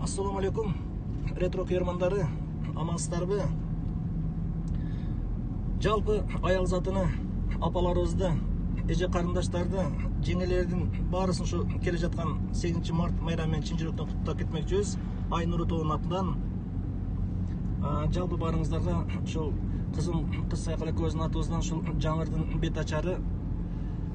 Ассаламу алейкум, ретро көрермандары, амансыздарбы? Жалпы аял затыны, апаларыбызды, эже карындаштарды, жеңелердин баарысын ушу келе жаткан 8 март майрамымен чын жүрөктөн куттуктап кетмекчүбүз. Ай нуру тобунун атынан жалпы баарыңыздарга ушул кызым кыз Сайкал экөөбүздүн атыбыздан ушул жаңырдын бет ачары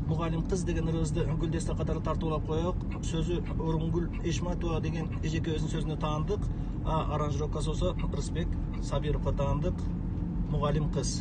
Мугалим кыз деген ырыбызды Гүлдестер катары тартуулап коёк. Сөзү Урумгүл Эшматова деген эжекебиздин сөзүнө таандык. Аранжировкасы болсо Рысбек Сабировго таандык. Мугалим кыз.